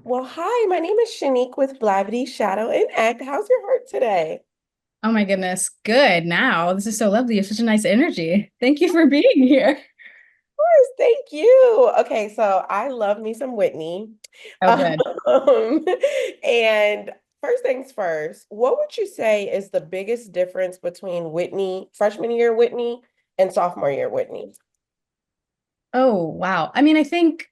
Well, hi, my name is Shanique with Blavity Shadow and Act. How's your heart today? Oh my goodness. Good. Now, this is so lovely. You have such a nice energy. Thank you for being here. Yes, thank you. Okay, so I love me some Whitney. Oh, Um, good. and first things first, what would you say is the biggest difference between Whitney, freshman year Whitney, and sophomore year Whitney? Oh, wow. I mean, I think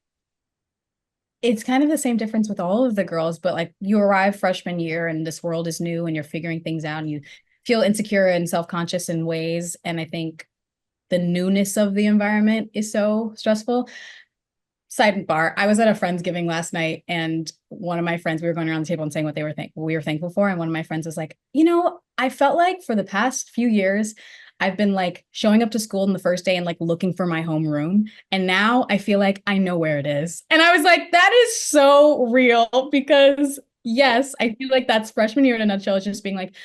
it's kind of the same difference with all of the girls, but like you arrive freshman year and this world is new and you're figuring things out and you feel insecure and self-conscious in ways. And I think the newness of the environment is so stressful. Sidebar, I was at a Friendsgiving last night, and one of my friends, we were going around the table and saying what we were thankful for. And one of my friends was like, I felt like for the past few years, I've been like showing up to school on the first day and like looking for my homeroom. And now I feel like I know where it is. And I was like, that is so real because yes, I feel like that's freshman year in a nutshell. It's just being like,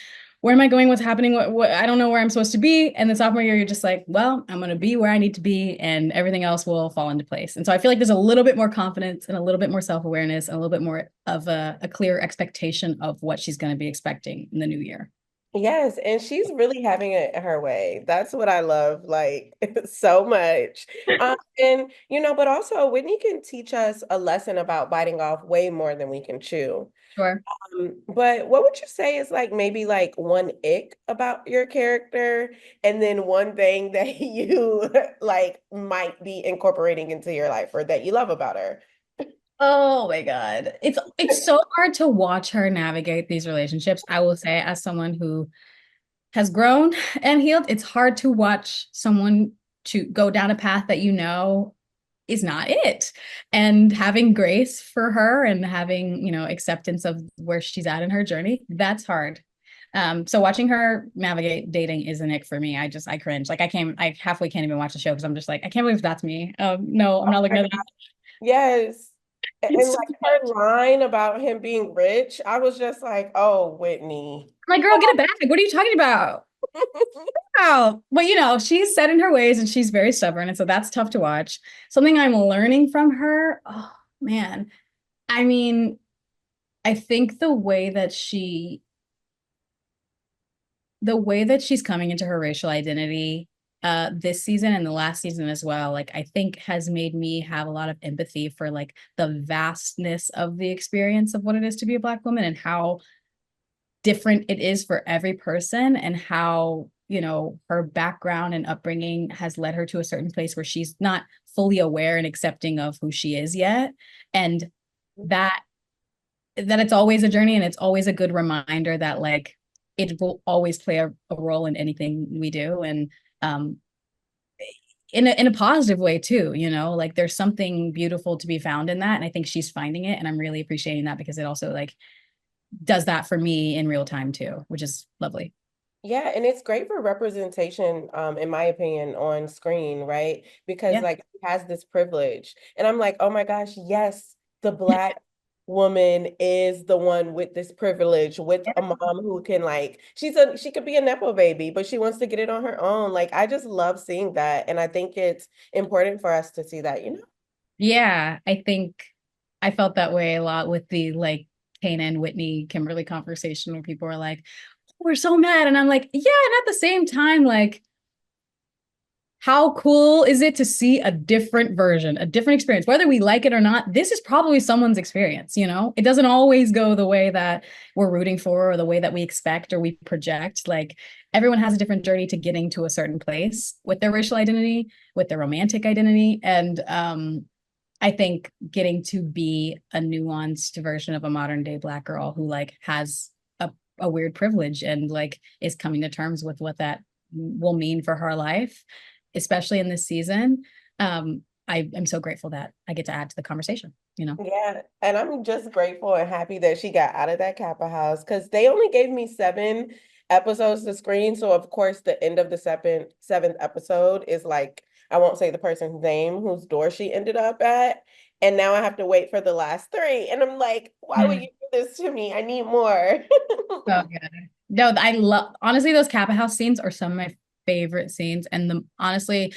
where am I going? What's happening? What I don't know where I'm supposed to be. And the sophomore year, you're just like, well, I'm going to be where I need to be and everything else will fall into place. And so I feel like there's a little bit more confidence and a little bit more self-awareness and a little bit more of a clear expectation of what she's going to be expecting in the new year. Yes, and she's really having it her way. That's what I love, like so much. And but also Whitney can teach us a lesson about biting off way more than we can chew. Sure. But what would you say is like maybe like one ick about your character, and then one thing that you like might be incorporating into your life or that you love about her? Oh my God. It's so hard to watch her navigate these relationships. I will say, as someone who has grown and healed, it's hard to watch someone to go down a path that is not it. And having grace for her and having, acceptance of where she's at in her journey, that's hard. So watching her navigate dating is an ick for me. I cringe. Like I halfway can't even watch the show because I'm just like, I can't believe that's me. No, I'm not looking at that. Yes. And It's so like her much. line about him being rich, I was just like, oh, Whitney. I'm like, girl, get it back. What are you talking about? Wow. But she's set in her ways and she's very stubborn. And so that's tough to watch. Something I'm learning from her. Oh man. I mean, I think the way that she's coming into her racial identity this season and the last season as well, like I think has made me have a lot of empathy for like the vastness of the experience of what it is to be a Black woman and how different it is for every person and how her background and upbringing has led her to a certain place where she's not fully aware and accepting of who she is yet, and that it's always a journey and it's always a good reminder that like it will always play a role in anything we do, and um in a positive way too, like there's something beautiful to be found in that, and I think she's finding it, and I'm really appreciating that because it also like does that for me in real time too, which is lovely. Yeah, and it's great for representation, in my opinion, on screen, right? Because Yeah. like he has this privilege. And I'm like, oh my gosh, yes, the Black woman is the one with this privilege, with a mom who can like, she could be a Nepo baby, but she wants to get it on her own. Like I just love seeing that. And I think it's important for us to see that. Yeah, I think I felt that way a lot with the like Kanan, Whitney, Kimberly conversation where people were like, we're so mad. And I'm like, yeah, and at the same time, like, how cool is it to see a different version, a different experience? Whether we like it or not, this is probably someone's experience, you know? It doesn't always go the way that we're rooting for or the way that we expect or we project. Like, everyone has a different journey to getting to a certain place with their racial identity, with their romantic identity. And I think getting to be a nuanced version of a modern day Black girl who like has a weird privilege and like is coming to terms with what that will mean for her life, especially in this season. I'm so grateful that I get to add to the conversation. Yeah, and I'm just grateful and happy that she got out of that Kappa house because they only gave me 7 episodes to screen. So of course, the end of the seventh episode is like I won't say the person's name whose door she ended up at, and now I have to wait for the last three. And I'm like, why would Mm. you do this to me? I need more. So good. No, I love honestly those Kappa House scenes are some of my favorite scenes, and the honestly,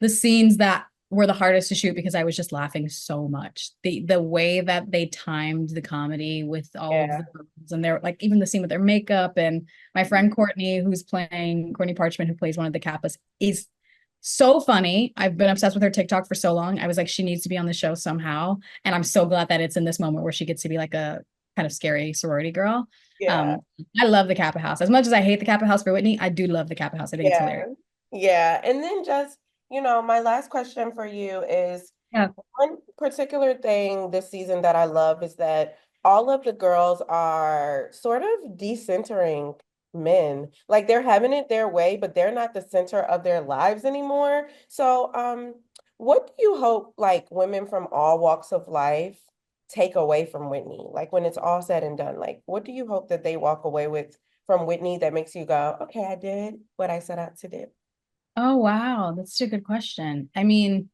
the scenes that were the hardest to shoot because I was just laughing so much. The way that they timed the comedy with all of Yeah. the girls and they're like even the scene with their makeup and my friend Courtney, who's playing Courtney Parchment, who plays one of the Kappas, is so funny. I've been obsessed with her TikTok for so long. I was like, she needs to be on the show somehow. And I'm so glad that it's in this moment where she gets to be like a kind of scary sorority girl. Yeah. I love the Kappa House. As much as I hate the Kappa House for Whitney, I do love the Kappa House. I think it's Yeah. hilarious. Yeah. And then just, my last question for you is Yeah. one particular thing this season that I love is that all of the girls are sort of decentering men. Like they're having it their way, but they're not the center of their lives anymore. So, what do you hope like women from all walks of life take away from Whitney? Like when it's all said and done, like what do you hope that they walk away with from Whitney that makes you go, okay, I did what I set out to do? Oh, wow. That's such a good question. I mean,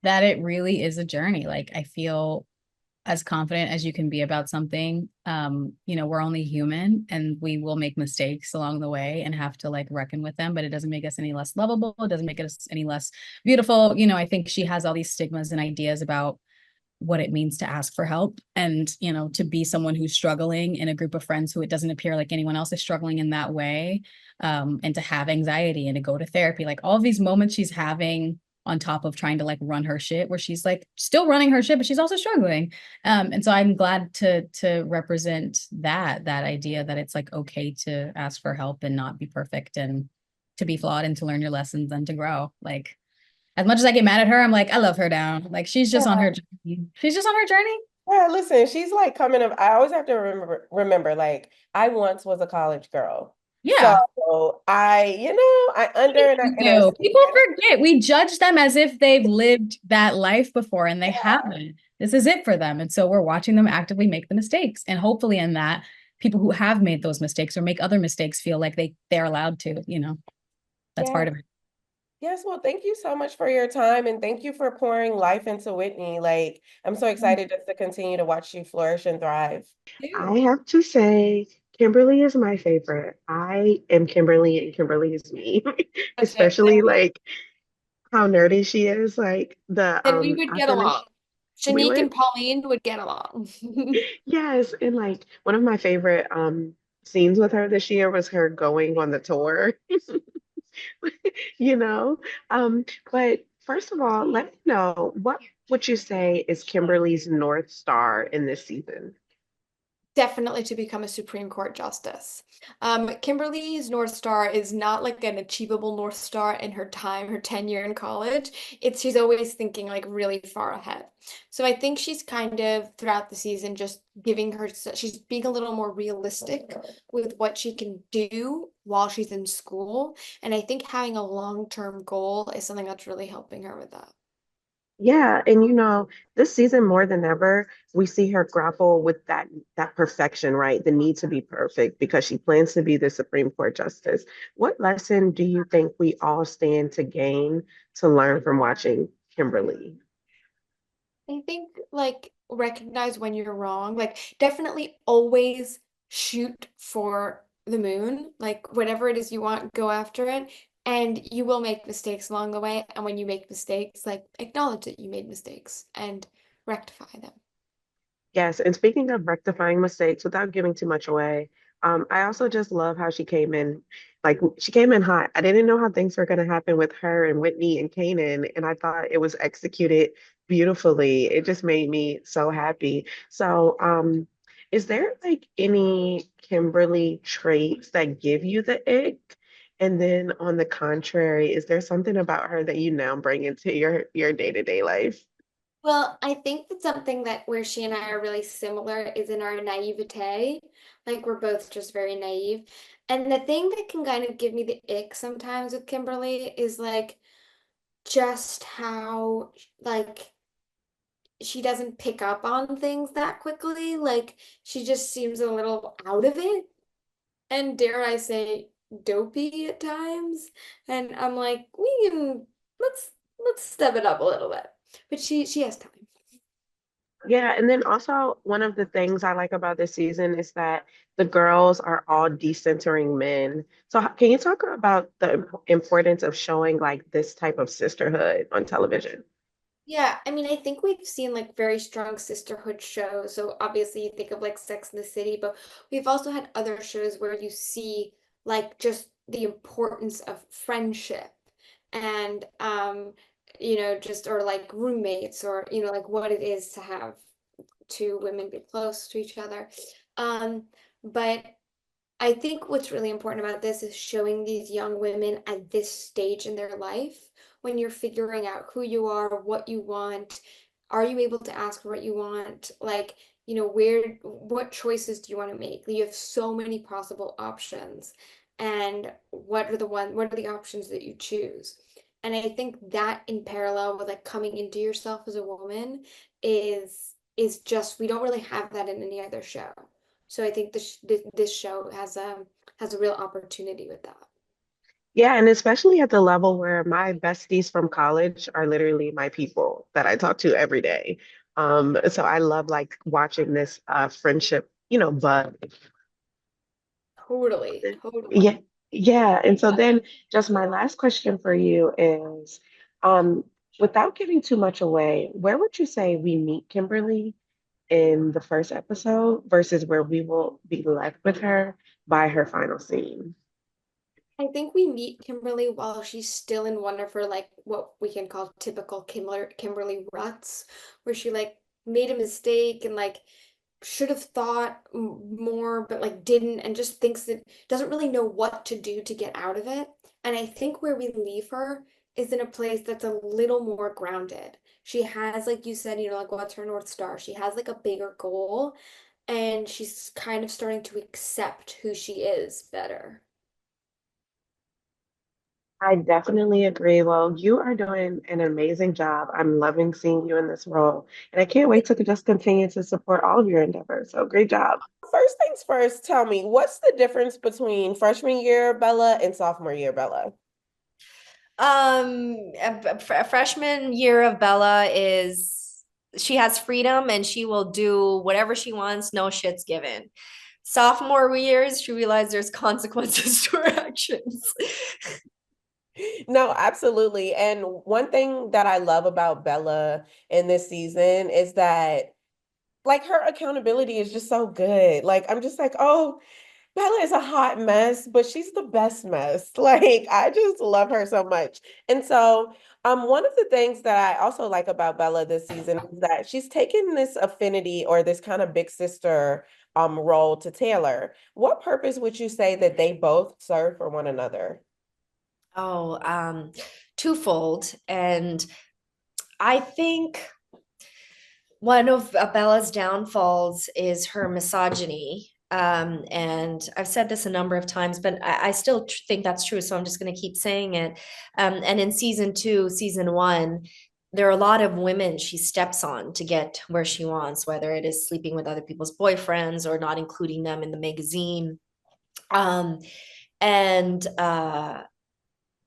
that it really is a journey. Like I feel as confident as you can be about something. We're only human and we will make mistakes along the way and have to like reckon with them, but it doesn't make us any less lovable. It doesn't make us any less beautiful. I think she has all these stigmas and ideas about what it means to ask for help and, to be someone who's struggling in a group of friends who it doesn't appear like anyone else is struggling in that way. And to have anxiety and to go to therapy, like all of these moments she's having on top of trying to like run her shit where she's like still running her shit but she's also struggling, and so I'm glad to represent that idea that it's like okay to ask for help and not be perfect and to be flawed and to learn your lessons and to grow. Like as much as I get mad at her, I'm like I love her down. Like she's just on her journey. She's just on her journey. Yeah, listen, she's like coming up. I always have to remember, like, I once was a college girl. So Yeah. I under and I Do. understand. People forget we judge them as if they've lived that life before and they haven't. This is it for them. And so we're watching them actively make the mistakes. And hopefully in that, people who have made those mistakes or make other mistakes feel like they're allowed to. That's part Yes. of it. Yes. Well, thank you so much for your time and thank you for pouring life into Whitney. Like, I'm so excited just to continue to watch you flourish and thrive. I have to say, Kimberly is my favorite. I am Kimberly and Kimberly is me. That's it. Especially like how nerdy she is. Like the Then we would I get along. finished we Shanique would and Pauline would get along. yes, and like one of my favorite scenes with her this year was her going on the tour. you know. But first of all, let me know what would you say is Kimberly's North Star in this season? Definitely to become a Supreme Court justice. Kimberly's North Star is not like an achievable North Star in her time, her tenure in college. She's always thinking like really far ahead. So I think she's kind of throughout the season just she's being a little more realistic with what she can do while she's in school. And I think having a long-term goal is something that's really helping her with that. Yeah, and this season more than ever, we see her grapple with that perfection, right? The need to be perfect because she plans to be the Supreme Court justice. What lesson do you think we all stand to gain to learn from watching Kimberly? I think like recognize when you're wrong. Like definitely always shoot for the moon. Like whatever it is you want, go after it. And you will make mistakes along the way. And when you make mistakes, like acknowledge that you made mistakes and rectify them. Yes, and speaking of rectifying mistakes without giving too much away, I also just love how she came in, like she came in hot. I didn't know how things were going to happen with her and Whitney and Kanan, and I thought it was executed beautifully. It just made me so happy. So, is there like any Kimberly traits that give you the ick? And then on the contrary, is there something about her that you now bring into your day-to-day life? Well, I think that something that where she and I are really similar is in our naivete. Like we're both just very naive. And the thing that can kind of give me the ick sometimes with Kimberly is like just how like she doesn't pick up on things that quickly. Like she just seems a little out of it and dare I say dopey at times. And I'm like, we can let's step it up a little bit. But she has time. Yeah, and then also one of the things I like about this season is that the girls are all decentering men. So can you talk about the importance of showing like this type of sisterhood on television? Yeah, I mean, I think we've seen like very strong sisterhood shows. So obviously you think of like Sex and the City, but we've also had other shows where you see like just the importance of friendship and just or like roommates or like what it is to have two women be close to each other. But I think what's really important about this is showing these young women at this stage in their life when you're figuring out who you are, what you want, are you able to ask for what you want? Like, what choices do you want to make? You have so many possible options. And what are the options that you choose? And I think that in parallel with like coming into yourself as a woman is just we don't really have that in any other show. So I think this show has a real opportunity with that. Yeah, and especially at the level where my besties from college are literally my people that I talk to every day. So I love like watching this friendship, bud. Totally, totally. Yeah, yeah. And so then just my last question for you is, um, without giving too much away, where would you say we meet Kimberly in the first episode versus where we will be left with her by her final scene? I think we meet Kimberly while she's still in one of her like what we can call typical Kimberly ruts, where she like made a mistake and like should have thought more, but like didn't, and just thinks that doesn't really know what to do to get out of it. And I think where we leave her is in a place that's a little more grounded. She has, like you said, like what's her North Star? She has like a bigger goal, and she's kind of starting to accept who she is better. I definitely agree. Well, you are doing an amazing job. I'm loving seeing you in this role, and I can't wait to just continue to support all of your endeavors. So great job. First things first, tell me, what's the difference between freshman year Bella and sophomore year Bella? A freshman year of Bella is she has freedom and she will do whatever she wants, no shit's given. Sophomore years, she realized there's consequences to her actions. No, absolutely. And one thing that I love about Bella in this season is that like her accountability is just so good. Like I'm just like, oh, Bella is a hot mess, but she's the best mess. Like I just love her so much. And so, one of the things that I also like about Bella this season is that she's taken this affinity or this kind of big sister role to Taylor. What purpose would you say that they both serve for one another? Oh, twofold. And I think one of Bella's downfalls is her misogyny. And I've said this a number of times, but I still think that's true. So I'm just going to keep saying it. And in season 2, season 1, there are a lot of women she steps on to get where she wants, whether it is sleeping with other people's boyfriends or not including them in the magazine. Um, and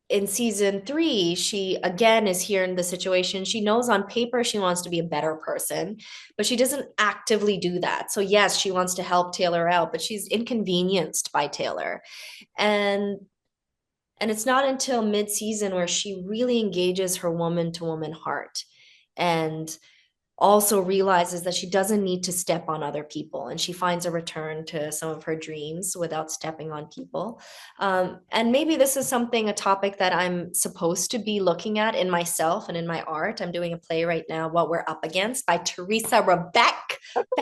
in season 3, she again is here in the situation. She knows on paper she wants to be a better person, but she doesn't actively do that. So, yes, she wants to help Taylor out, but she's inconvenienced by Taylor. And and it's not until mid-season where she really engages her woman to woman heart and also realizes that she doesn't need to step on other people, and she finds a return to some of her dreams without stepping on people. And maybe this is a topic that I'm supposed to be looking at in myself and in my art. I'm doing a play right now, What We're Up Against, by Teresa Rebeck.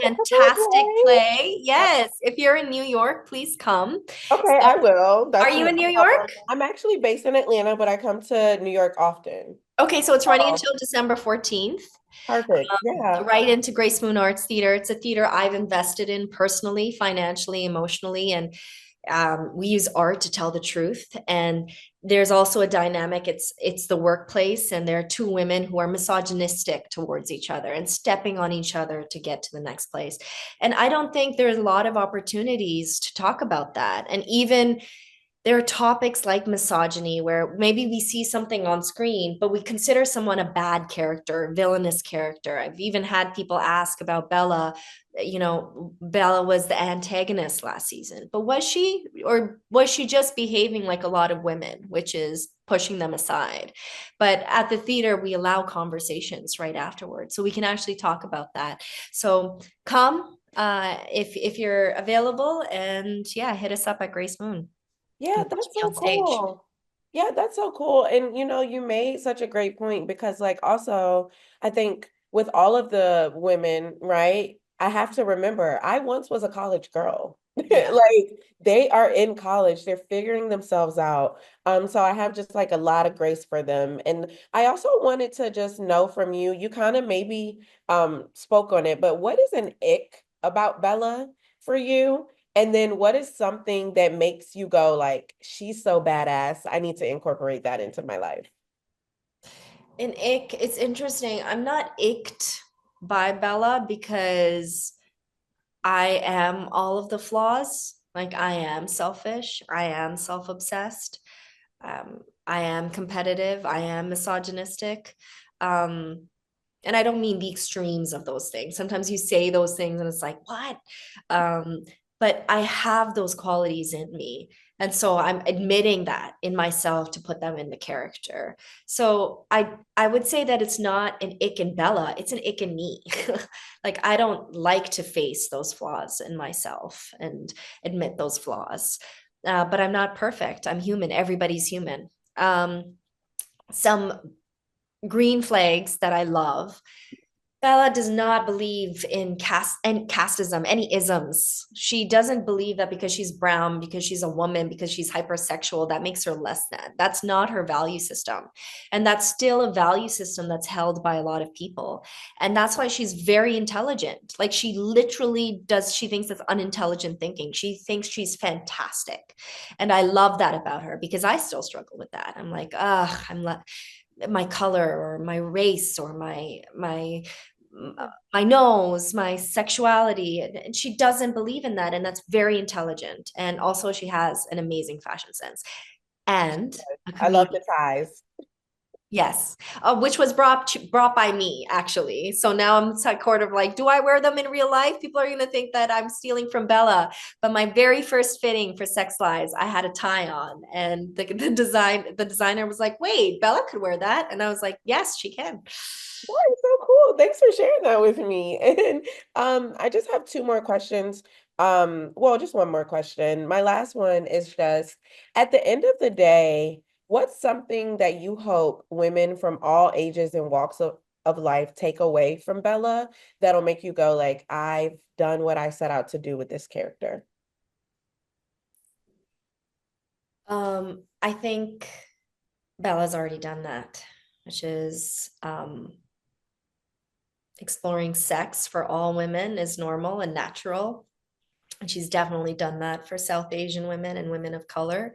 Fantastic Okay. play. Yes, if you're in New York, please come. Okay, So, I will. are That's you no in New problem. York? I'm actually based in Atlanta, but I come to New York often. Okay, so it's running Oh, until December 14th. perfect. Yeah. Right into Grace Moon Arts Theater. It's a theater I've invested in personally, financially, emotionally, and we use art to tell the truth. And there's also a dynamic. It's the workplace, and there are two women who are misogynistic towards each other and stepping on each other to get to the next place. And I don't think there's a lot of opportunities to talk about that. And even there are topics like misogyny where maybe we see something on screen, but we consider someone a bad character, villainous character. I've even had people ask about Bella. You know, Bella was the antagonist last season, but was she, or was she just behaving like a lot of women, which is pushing them aside? But at the theater, we allow conversations right afterwards, so we can actually talk about that. So come if you're available, and yeah, hit us up at Grace Moon. Yeah, Watch that's me so on stage. cool. Yeah, that's so cool. And you made such a great point because like also I think with all of the women, right? I have to remember I once was a college girl. Yeah. Like they are in college, they're figuring themselves out. So I have just like a lot of grace for them. And I also wanted to just know from you, you kind of maybe spoke on it, but what is an ick about Bella for you? And then what is something that makes you go like, she's so badass, I need to incorporate that into my life? An ick, it's interesting. I'm not icked by Bella because I am all of the flaws. Like I am selfish, I am self-obsessed, I am competitive, I am misogynistic. Um, and I don't mean the extremes of those things. Sometimes you say those things and it's like, what? Um, but I have those qualities in me. And so I'm admitting that in myself to put them in the character. So I would say that it's not an ick in Bella, it's an ick in me. Like I don't like to face those flaws in myself and admit those flaws. But I'm not perfect. I'm human. Everybody's human. Some green flags that I love. Bella does not believe in casteism, any isms. She doesn't believe that because she's brown, because she's a woman, because she's hypersexual, that makes her less than. That's not her value system. And that's still a value system that's held by a lot of people. And that's why she's very intelligent. Like she literally does, she thinks that's unintelligent thinking. She thinks she's fantastic. And I love that about her because I still struggle with that. I'm like, my color or my race or my nose, my sexuality. And she doesn't believe in that. And that's very intelligent. And also, she has an amazing fashion sense and a I love comedian. the ties. Yes, which was brought by me actually. So now I'm sort of like, do I wear them in real life? People are gonna think that I'm stealing from Bella. But my very first fitting for Sex Lies, I had a tie on, and the designer was like, "Wait, Bella could wear that," and I was like, "Yes, she can." That is so cool. Thanks for sharing that with me. And I just have two more questions. Well, just one more question. My last one is just at the end of the day, what's something that you hope women from all ages and walks of life take away from Bella that'll make you go like, I've done what I set out to do with this character? I think Bella's already done that, which is exploring sex for all women is normal and natural. And she's definitely done that for South Asian women and women of color.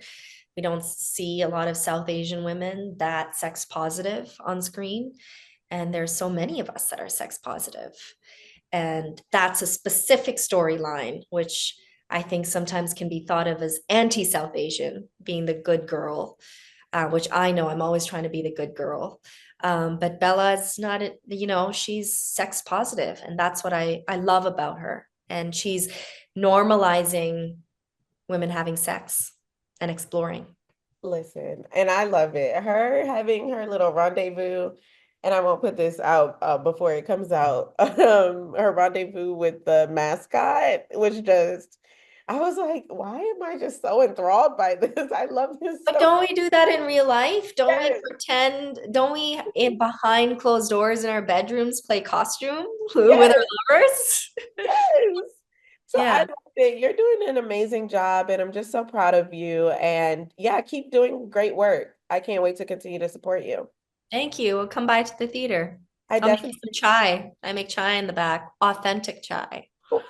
We don't see a lot of South Asian women that sex positive on screen. And there's so many of us that are sex positive. And that's a specific storyline, which I think sometimes can be thought of as anti South Asian, being the good girl, which I know I'm always trying to be the good girl. But Bella's not, she's sex positive, and that's what I love about her. And she's normalizing women having sex and exploring. Listen, and I love it. Her having her little rendezvous, and I won't put this out before it comes out. Her rendezvous with the mascot was just, I was like, why am I just so enthralled by this? I love this But so don't we do that in real life? Don't we much. pretend? Don't we in behind closed doors in our bedrooms play costume with Yes, our lovers? yes. So I Yeah. love it. You're doing an amazing job, and I'm just so proud of you. And yeah, keep doing great work. I can't wait to continue to support you. Thank you. We'll come by to the theater. I I'll make you definitely. some chai. I make chai in the back, authentic chai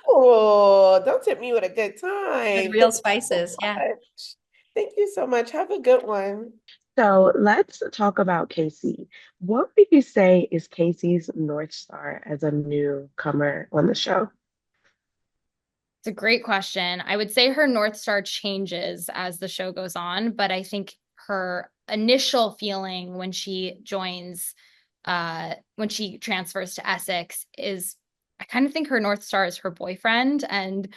Oh, don't tip me with a good with time. real Thank you so spices. Yeah. much. Thank you so much. Have a good one. So let's talk about Casey. What would you say is Casey's North Star as a newcomer on the show? It's a great question. I would say her North Star changes as the show goes on, but I think her initial feeling when she joins, when she transfers to Essex is, I kind of think her North Star is her boyfriend, and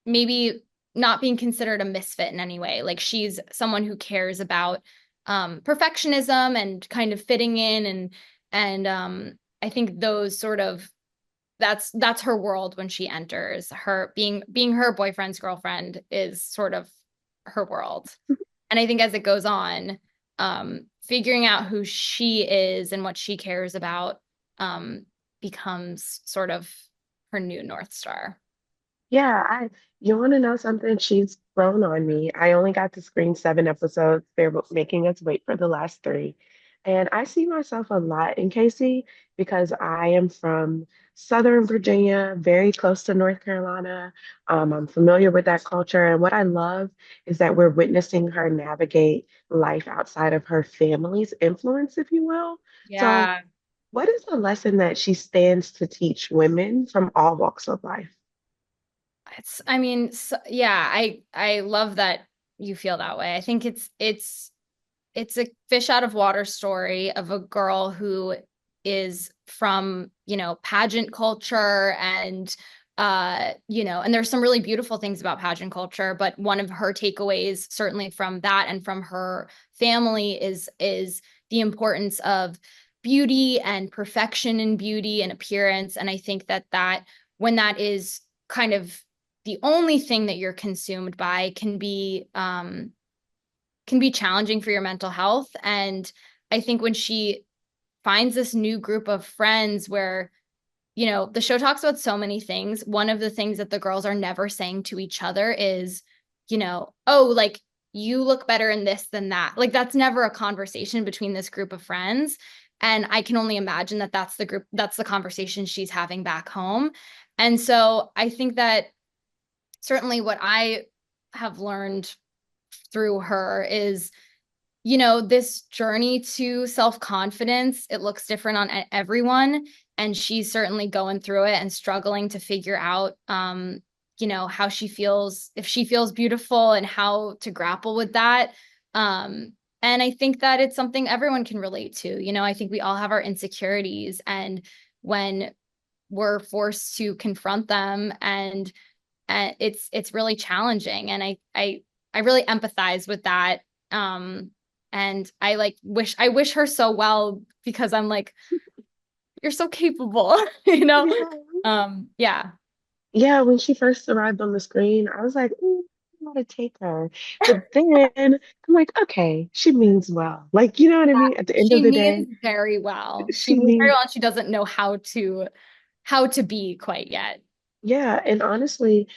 maybe not being considered a misfit in any way. Like, she's someone who cares about perfectionism and kind of fitting in, and I think those sort of, that's her world when she enters. Her being her boyfriend's girlfriend is sort of her world. And I think as it goes on, figuring out who she is and what she cares about becomes sort of her new North Star. Yeah, you want to know something? She's grown on me. I only got to screen 7 episodes. They're making us wait for the last three. And I see myself a lot in Casey because I am from Southern Virginia, very close to North Carolina. I'm familiar with that culture. And what I love is that we're witnessing her navigate life outside of her family's influence, if you will. So, Yeah. what is the lesson that she stands to teach women from all walks of life? I mean, so, yeah, I love that you feel that way. I think it's a fish out of water story of a girl who is from, pageant culture, and and there's some really beautiful things about pageant culture, but one of her takeaways certainly from that and from her family is the importance of beauty and perfection in beauty and appearance. And I think that when that is kind of the only thing that you're consumed by, can be challenging for your mental health. And I think when she finds this new group of friends where, the show talks about so many things. One of the things that the girls are never saying to each other is, oh, like, you look better in this than that. Like, that's never a conversation between this group of friends. And I can only imagine that that's the conversation she's having back home. And so I think that certainly what I have learned through her is, this journey to self-confidence, it looks different on everyone. And she's certainly going through it and struggling to figure out, how she feels, if she feels beautiful, and how to grapple with that. And I think that it's something everyone can relate to. I think we all have our insecurities, and when we're forced to confront them, and it's really challenging. And I really empathize with that. And I wish her so well, because I'm like, you're so capable, you know? Yeah. Yeah, when she first arrived on the screen, I was like, "Ooh, I want to take her." But then I'm like, okay, she means well. Like, you know what I mean? At the end She of the day, means very well. She she means very means, well, and she doesn't know how to be quite yet. yeah. And honestly,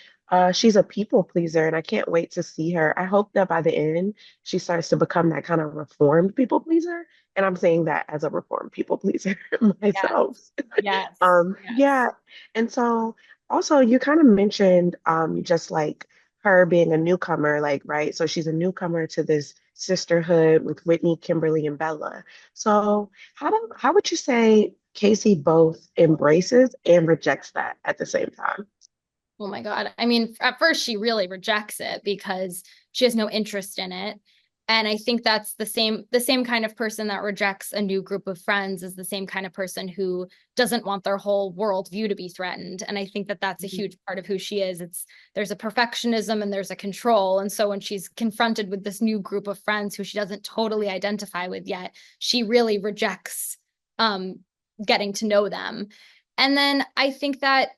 she's a people pleaser, and I can't wait to see her. I hope that by the end, she starts to become that kind of reformed people pleaser. And I'm saying that as a reformed people pleaser Yes. myself. Yes. Yeah. Yes. And so also you kind of mentioned just like her being a newcomer, like, right? So she's a newcomer to this sisterhood with Whitney, Kimberly, and Bella. So how would you say Casey both embraces and rejects that at the same time? Oh my God. I mean, at first she really rejects it because she has no interest in it. And I think that's the same kind of person that rejects a new group of friends is the same kind of person who doesn't want their whole worldview to be threatened. And I think that that's a Mhm. huge part of who she is. There's a perfectionism and there's a control. And so when she's confronted with this new group of friends who she doesn't totally identify with yet, she really rejects um, getting to know them. And then I think that,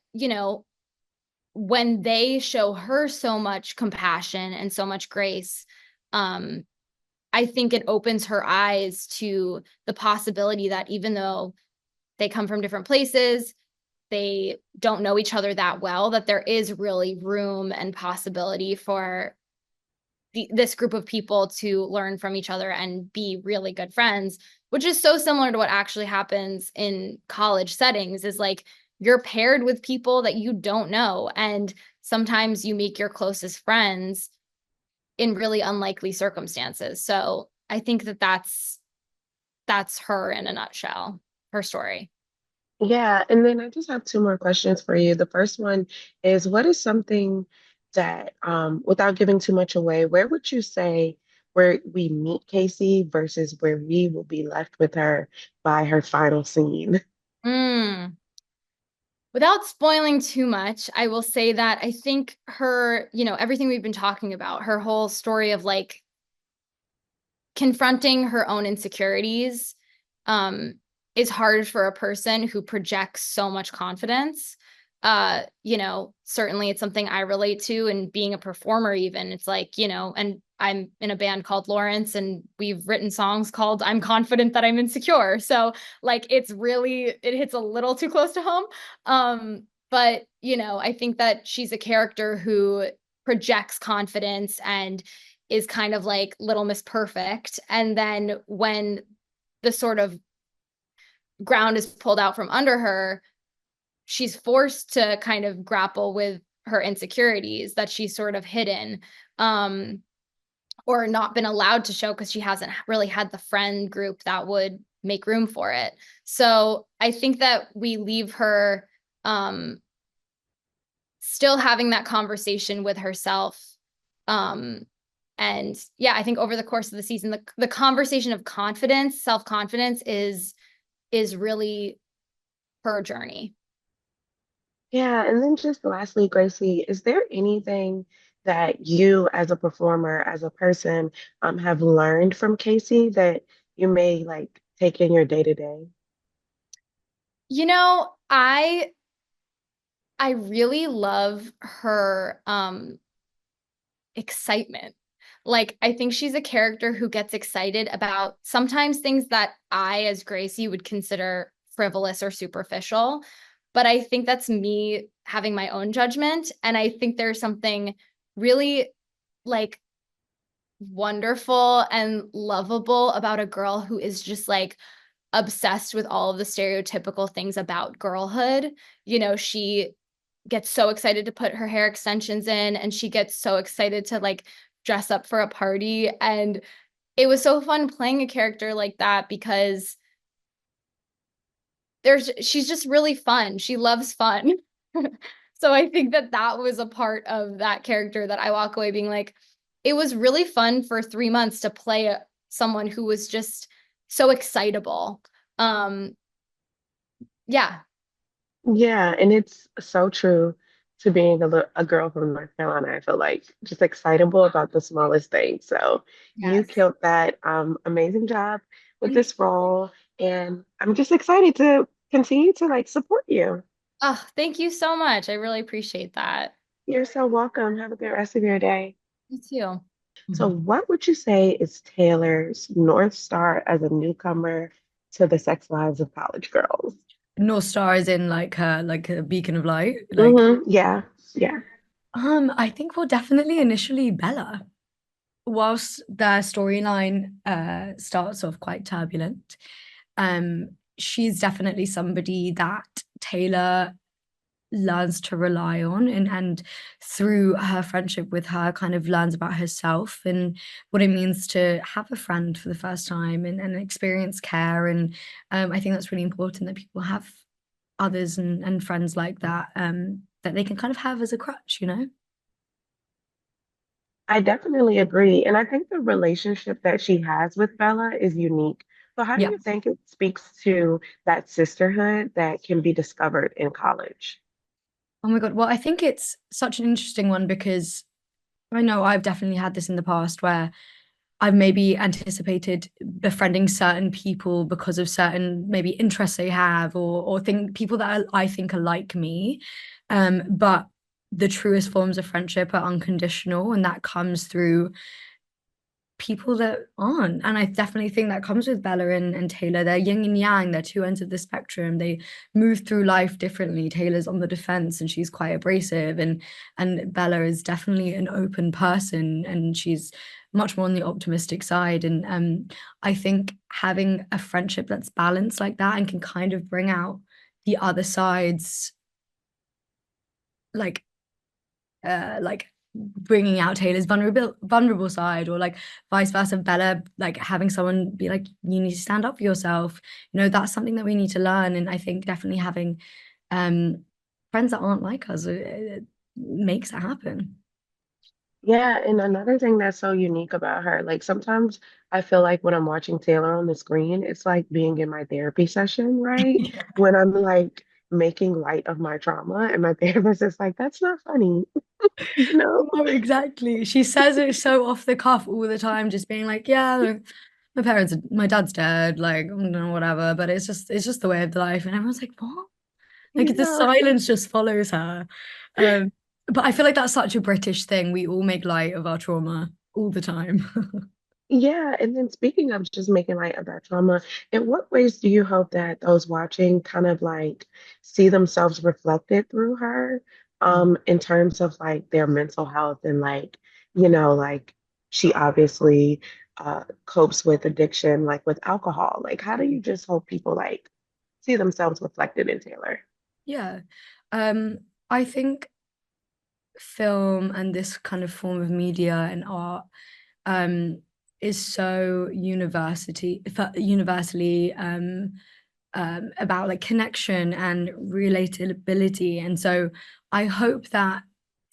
when they show her so much compassion and so much grace, um, I think it opens her eyes to the possibility that even though they come from different places, they don't know each other that well, that there is really room and possibility for this group of people to learn from each other and be really good friends, which is so similar to what actually happens in college settings. Is like, you're paired with people that you don't know, and sometimes you make your closest friends in really unlikely circumstances. So I think that that's her in a nutshell, her story. Yeah, and then I just have two more questions for you. The first one is, what is something that, without giving too much away, where would you say where we meet Casey versus where we will be left with her by her final scene? Mm. Without spoiling too much, I will say that I think her, everything we've been talking about, her whole story of like confronting her own insecurities, is hard for a person who projects so much confidence. Certainly it's something I relate to, and being a performer, even it's like, and I'm in a band called Lawrence, and we've written songs called I'm Confident That I'm Insecure. So like it hits a little too close to home. But I think that she's a character who projects confidence and is kind of like Little Miss Perfect. And then when the sort of ground is pulled out from under her, she's forced to kind of grapple with her insecurities that she's sort of hidden, or not been allowed to show because she hasn't really had the friend group that would make room for it. So I think that we leave her still having that conversation with herself. And yeah, I think over the course of the season, the conversation of confidence, self-confidence is really her journey. Yeah, and then just lastly, Gracie, is there anything that you as a performer, as a person, have learned from Casey that you may like take in your day to day? I really love her excitement. Like, I think she's a character who gets excited about sometimes things that I, as Gracie, would consider frivolous or superficial. But I think that's me having my own judgment. And I think there's something really like wonderful and lovable about a girl who is just like obsessed with all of the stereotypical things about girlhood. She gets so excited to put her hair extensions in, and she gets so excited to like dress up for a party. And it was so fun playing a character like that because she's just really fun. She loves fun. So I think that was a part of that character that I walk away being like, it was really fun for 3 months to play someone who was just so excitable. Um, yeah. Yeah, and it's so true to being a girl from North Carolina. I feel like just excitable about the smallest thing. So you Yes. killed that. Amazing job with this role, and I'm just excited to continue to like support you. Oh, thank you so much. I really appreciate that. You're so welcome. Have a good rest of your day. You too. So, what would you say is Taylor's North Star as a newcomer to the sex lives of college girls? North Star is in like a beacon of light. Yeah, yeah. I think well definitely initially Bella. Whilst their storyline starts off quite turbulent, she's definitely somebody that Taylor learns to rely on, and through her friendship with her kind of learns about herself and what it means to have a friend for the first time, and experience care. And I think that's really important that people have others and friends like that, that they can kind of have as a crutch. I definitely agree. And I think the relationship that she has with Bella is unique. So, how do Yeah. you think it speaks to that sisterhood that can be discovered in college? Oh my God. Well, I think it's such an interesting one because I know I've definitely had this in the past where I've maybe anticipated befriending certain people because of certain maybe interests they have, or think people that I think are like me. But the truest forms of friendship are unconditional, and that comes through people that aren't. And I definitely think that comes with Bella and Taylor. They're yin and yang, they're two ends of the spectrum. They move through life differently. Taylor's on the defense and she's quite abrasive, and Bella is definitely an open person and she's much more on the optimistic side. And I think having a friendship that's balanced like that and can kind of bring out the other sides, like bringing out Taylor's vulnerable side, or like vice versa, Bella like having someone be like, you need to stand up for yourself. That's something that we need to learn. And I think definitely having friends that aren't like us, it makes it happen. Yeah, and another thing that's so unique about her, like sometimes I feel like when I'm watching Taylor on the screen, it's like being in my therapy session, right? When I'm like making light of my trauma, and my therapist is like, that's not funny, you know? Oh, exactly. She says it so off the cuff all the time, just being like, yeah, like, my dad's dead, like, whatever. But it's just the way of life. And everyone's like, what? Like the Yeah. silence just follows her. But I feel like that's such a British thing. We all make light of our trauma all the time. Yeah, and then speaking of just making light of that trauma, in what ways do you hope that those watching kind of like see themselves reflected through her, in terms of like their mental health and like, like she obviously copes with addiction, like with alcohol. Like, how do you just hope people like see themselves reflected in Taylor? Yeah. I think film and this kind of form of media and art um is so universally about like connection and relatability. And so I hope that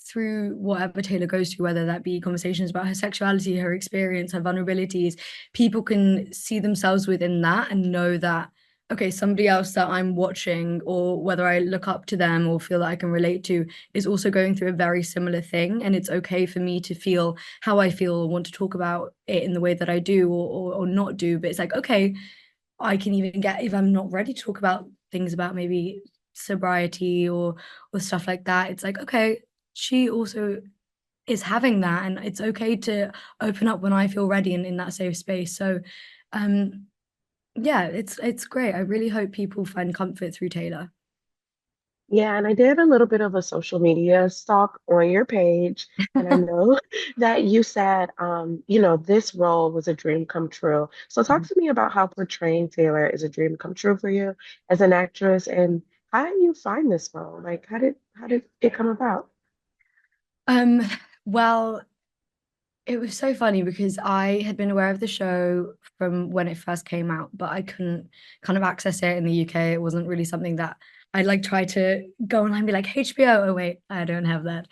through whatever Taylor goes through, whether that be conversations about her sexuality, her experience, her vulnerabilities, people can see themselves within that and know that, okay, somebody else that I'm watching, or whether I look up to them or feel that I can relate to, is also going through a very similar thing. And it's okay for me to feel how I feel, or want to talk about it in the way that I do, or not do. But it's like, okay, I can even get, if I'm not ready to talk about things about maybe sobriety or stuff like that, it's like, okay, she also is having that, and it's okay to open up when I feel ready and in that safe space. So um yeah, it's great. I really hope people find comfort through Taylor. Yeah, and I did a little bit of a social media stalk on your page, and I know that you said, this role was a dream come true. So talk to me about how portraying Taylor is a dream come true for you as an actress, and how did you find this role? Like, how did it come about? um well, it was so funny because I had been aware of the show from when it first came out, but I couldn't kind of access it in the UK. It wasn't really something that I'd like try to go online and be like, HBO. Oh wait, I don't have that.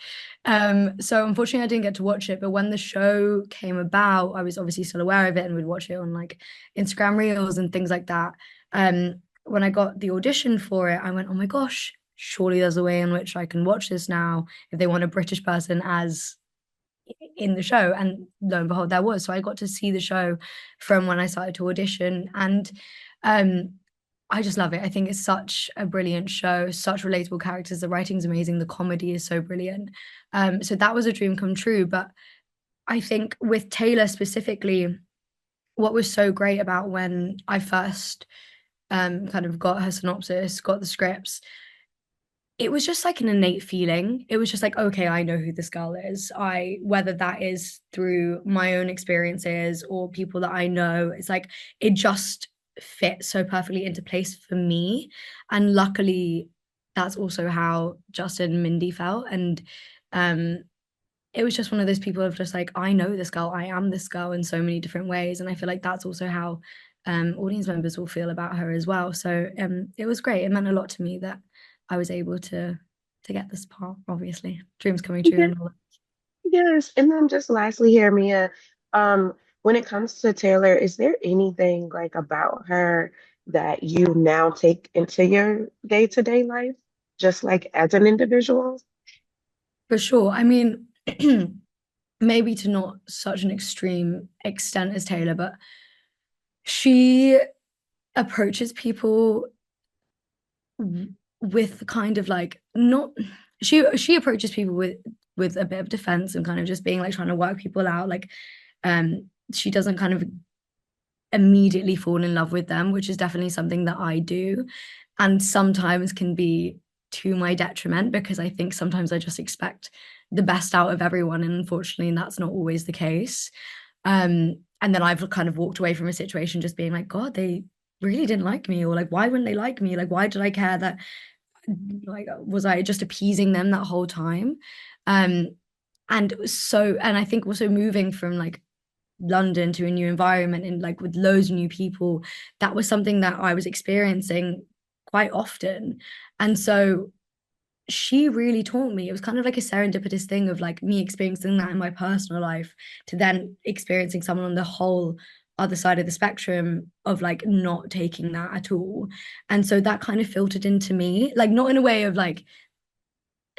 So unfortunately I didn't get to watch it. But when the show came about, I was obviously still aware of it and would watch it on like Instagram Reels and things like that. When I got the audition for it, I went, oh my gosh, surely there's a way in which I can watch this now if they want a British person as in the show. And lo and behold, there was. So I got to see the show from when I started to audition. And I just love it. I think it's such a brilliant show, such relatable characters. The writing's amazing. The comedy is so brilliant. So that was a dream come true. But I think with Taylor specifically, what was so great about when I first kind of got her synopsis, got the scripts, it was just like an innate feeling. It was just like, okay, I know who this girl is. Whether that is through my own experiences or people that I know, it's like it just fit so perfectly into place for me. And luckily, that's also how Justin and Mindy felt. And um, it was just one of those people of just like, I know this girl, I am this girl in so many different ways. And I feel like that's also how audience members will feel about her as well. So it was great. It meant a lot to me that I was able to get this part, obviously. Dreams coming true Yeah, and all that. yes. And then just lastly here, Mia, when it comes to Taylor, is there anything like about her that you now take into your day-to-day life, just like as an individual? For sure. I mean, maybe to not such an extreme extent as Taylor, but she approaches people with kind of like not she approaches people with a bit of defense and kind of just being like trying to work people out. Like she doesn't kind of immediately fall in love with them, which is definitely something that I do, and sometimes can be to my detriment because I think sometimes I just expect the best out of everyone, and unfortunately that's not always the case. And then I've kind of walked away from a situation just being like, God, they really didn't like me, or like, why wouldn't they like me? Like, why did I care? That like, was I just appeasing them that whole time? um And I think also moving from like London to a new environment and like with loads of new people, that was something that I was experiencing quite often. And so she really taught me. It was kind of like a serendipitous thing of like me experiencing that in my personal life to then experiencing someone on the whole other side of the spectrum of like not taking that at all. And so that kind of filtered into me, like not in a way of like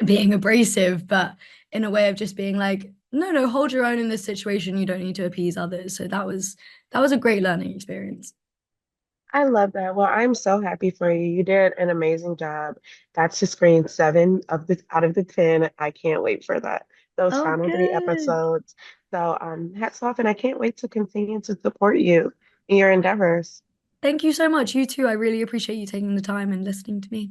being abrasive, but in a way of just being like, no, hold your own in this situation. You don't need to appease others. So that was a great learning experience. I love that. Well, I'm so happy for you. You did an amazing job. That's to screen 7 out of the 10. I can't wait for that. Those Oh, final 3 good. episodes. So hats off, and I can't wait to continue to support you in your endeavors. Thank you so much. You too. I really appreciate you taking the time and listening to me.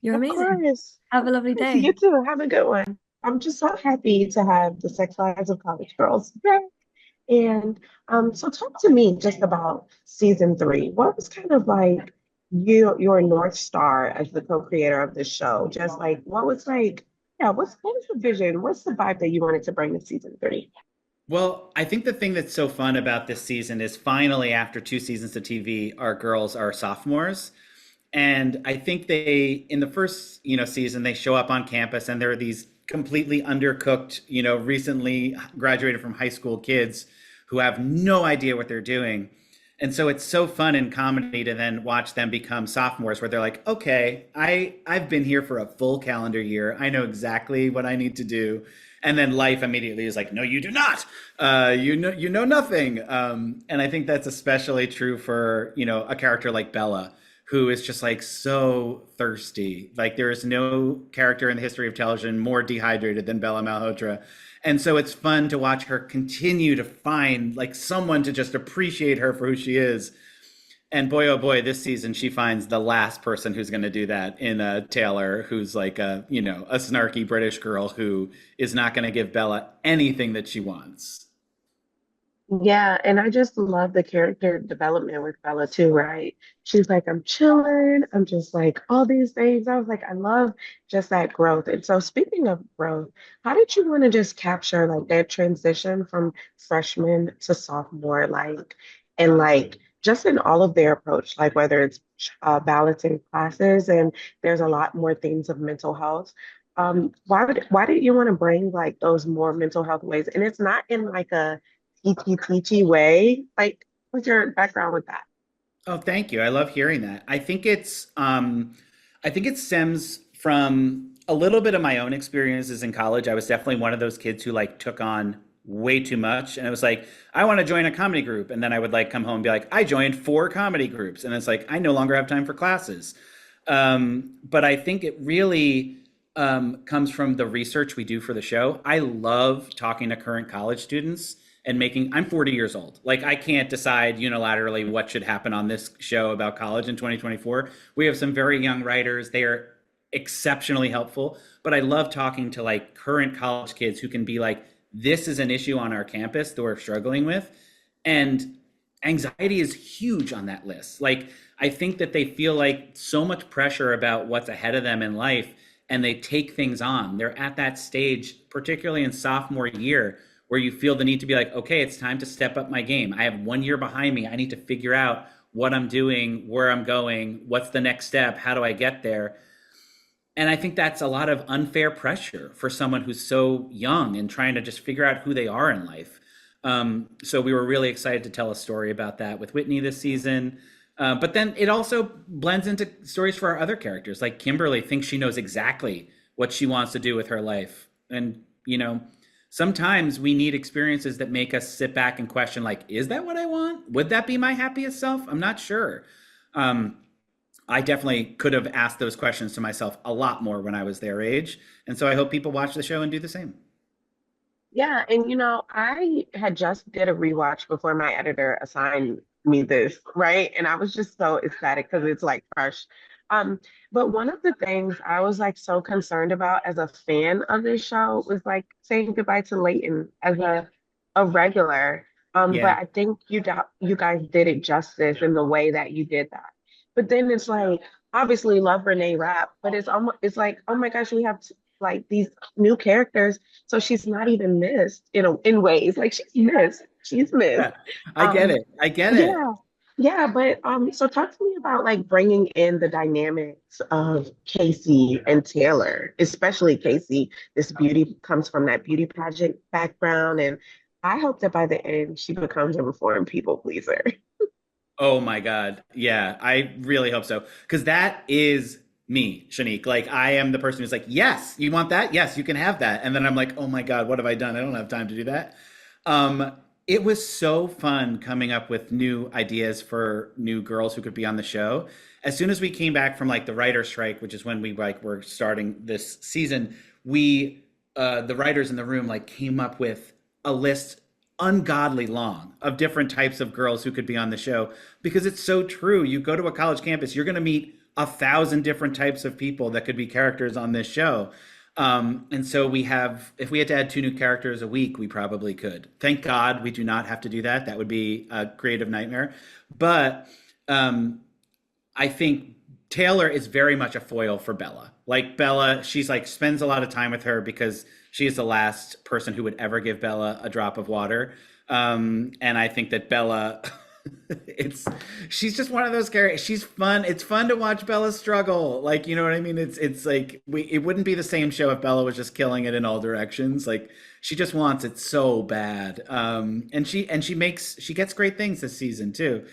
You're Of amazing. course. Have a Of lovely course. day. You too. Have a good one. I'm just so happy to have the Sex Lives of College Girls back. And so talk to me just about season 3. What was kind of like your North Star as the co-creator of this show? Just like what was like, yeah, what was the vision? What's the vibe that you wanted to bring to season 3? Well, I think the thing that's so fun about this season is finally, after 2 seasons of TV, our girls are sophomores. And I think they, in the first, season, they show up on campus and there are these completely undercooked, recently graduated from high school kids who have no idea what they're doing. And so it's so fun in comedy to then watch them become sophomores where they're like, okay, I've been here for a full calendar year. I know exactly what I need to do. And then life immediately is like, no, you do not. You know nothing. And I think that's especially true for, a character like Bella, who is just like so thirsty. Like there is no character in the history of television more dehydrated than Bella Malhotra. And so it's fun to watch her continue to find like someone to just appreciate her for who she is. And boy, oh boy, this season she finds the last person who's going to do that in Taylor, who's like a snarky British girl who is not going to give Bella anything that she wants. Yeah, and I just love the character development with Bella too, right? She's like, I'm chilling, I'm just like all these things. I was like, I love just that growth. And so speaking of growth, how did you want to just capture like that transition from freshman to sophomore, like and like just in all of their approach, like whether it's balancing classes and there's a lot more themes of mental health. Why did you want to bring like those more mental health ways? And it's not in like a teachy way. Like, what's your background with that? Oh, thank you. I love hearing that. I think it stems from a little bit of my own experiences in college. I was definitely one of those kids who like took on way too much. And it was like, I want to join a comedy group. And then I would like come home and be like, I joined 4 comedy groups. And it's like, I no longer have time for classes. But I think it really comes from the research we do for the show. I love talking to current college students and I'm 40 years old. Like I can't decide unilaterally what should happen on this show about college in 2024. We have some very young writers. They are exceptionally helpful, but I love talking to like current college kids who can be like, this is an issue on our campus that we're struggling with. And anxiety is huge on that list. Like, I think that they feel like so much pressure about what's ahead of them in life and they take things on. They're at that stage, particularly in sophomore year, where you feel the need to be like, okay, it's time to step up my game. I have 1 year behind me. I need to figure out what I'm doing, where I'm going, what's the next step, how do I get there? And I think that's a lot of unfair pressure for someone who's so young and trying to just figure out who they are in life. So we were really excited to tell a story about that with Whitney this season. But then it also blends into stories for our other characters. Like Kimberly thinks she knows exactly what she wants to do with her life. And, sometimes we need experiences that make us sit back and question, like, is that what I want? Would that be my happiest self? I'm not sure. I definitely could have asked those questions to myself a lot more when I was their age. And so I hope people watch the show and do the same. Yeah, and I had just did a rewatch before my editor assigned me this, right? And I was just so ecstatic because it's like fresh. But one of the things I was like so concerned about as a fan of this show was like saying goodbye to Leighton as a regular. But Yeah. I think you guys did it justice in the way that you did that. But then it's like obviously love Renee Rapp, but it's almost it's like oh my gosh, we have like these new characters, so she's not even missed in ways. Like she's missed. She's missed. Yeah, I get Um, it. I get it. yeah. Yeah, but so talk to me about like bringing in the dynamics of Casey and Taylor, especially Casey. This beauty comes from that beauty project background, and I hope that by the end she becomes a reformed people pleaser. Oh my God. Yeah, I really hope so. Because that is me, Shanique. Like, I am the person who's like, yes, you want that? Yes, you can have that. And then I'm like, oh my God, what have I done? I don't have time to do that. Um, it was so fun coming up with new ideas for new girls who could be on the show. As soon as we came back from like the writer strike, which is when we like were starting this season, we the writers in the room like came up with a list ungodly long of different types of girls who could be on the show because it's so true. You go to a college campus, you're going to meet 1,000 different types of people that could be characters on this show. And so we have, if we had to add 2 new characters a week, we probably could. Thank God we do not have to do that. That would be a creative nightmare. But I think Taylor is very much a foil for Bella. Like Bella, she's like spends a lot of time with her because she is the last person who would ever give Bella a drop of water. And I think that Bella, it's she's just one of those characters. She's fun. It's fun to watch Bella struggle. Like you know what I mean. It's like it wouldn't be the same show if Bella was just killing it in all directions. Like she just wants it so bad. And she gets great things this season too.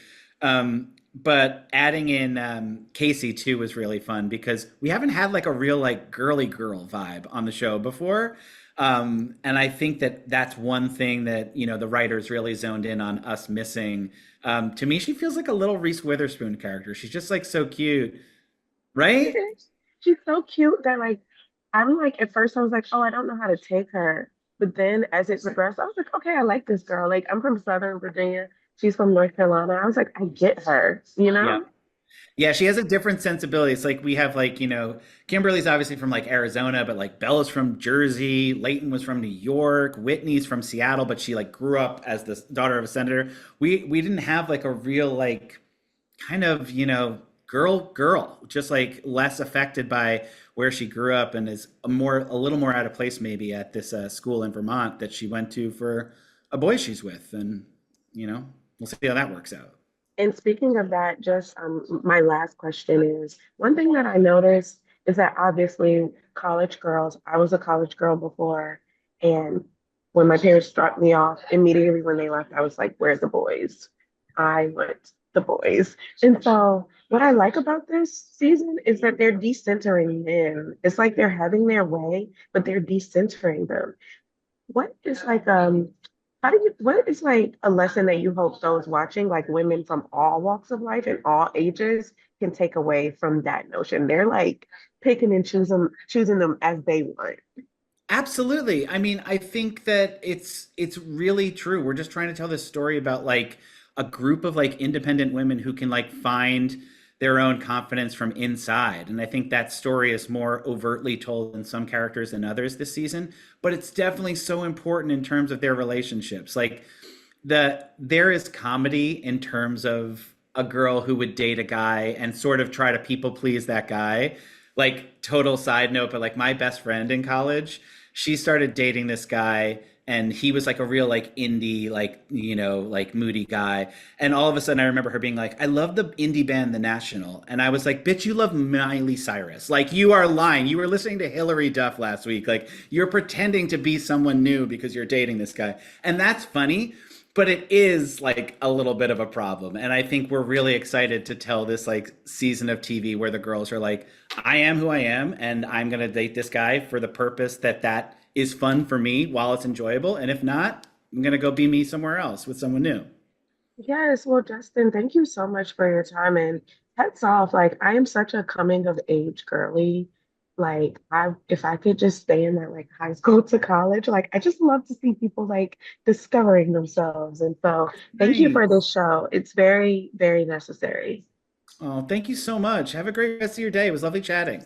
But adding in Casey too was really fun because we haven't had like a real like girly girl vibe on the show before. And I think that that's one thing that, you know, the writers really zoned in on us missing. To me, she feels like a little Reese Witherspoon character. She's just like so cute, right? She's so cute that like I'm like at first I was like, oh, I don't know how to take her. But then as it progressed, I was like, okay, I like this girl. Like I'm from Southern Virginia. She's from North Carolina. I was like, I get her, you Yeah. know? Yeah, she has a different sensibility. It's like we have like, you know, Kimberly's obviously from like Arizona, but like Bella's from Jersey, Leighton was from New York, Whitney's from Seattle, but she like grew up as the daughter of a senator. We didn't have like a real like kind of, you know, girl, just like less affected by where she grew up and is a little more out of place maybe at this school in Vermont that she went to for a boy she's with. And, you know, we'll see how that works out. And speaking of that, just my last question is one thing that I noticed is that obviously college girls, I was a college girl before, and when my parents dropped me off, immediately when they left, I was like, where's the boys? I want the boys. And so what I like about this season is that they're decentering men. It's like they're having their way, but they're decentering them. What is like how do you what is like a lesson that you hope those watching, like women from all walks of life and all ages, can take away from that notion? They're like picking and choosing them as they want. Absolutely. I mean, I think that it's really true. We're just trying to tell this story about like a group of like independent women who can like find their own confidence from inside. And I think that story is more overtly told in some characters than others this season, but it's definitely so important in terms of their relationships. Like there is comedy in terms of a girl who would date a guy and sort of try to people please that guy. Like total side note, but like my best friend in college, she started dating this guy and he was like a real like indie like you know like moody guy, and all of a sudden I remember her being like, I love the indie band The National, and I was like, bitch, you love Miley Cyrus, like you are lying, you were listening to Hillary Duff last week, like you're pretending to be someone new because you're dating this guy. And that's funny, but it is like a little bit of a problem. And I think we're really excited to tell this like season of TV where the girls are like, I am who I am and I'm going to date this guy for the purpose that that is fun for me while it's enjoyable. And if not, I'm going to go be me somewhere else with someone new. Yes, well, Justin, thank you so much for your time and hats off. Like, I am such a coming of age girly. Like, if I could just stay in that like high school to college, like I just love to see people like discovering themselves. And so, thank you for Nice. this show. It's very, very necessary. Oh, thank you so much. Have a great rest of your day. It was lovely chatting.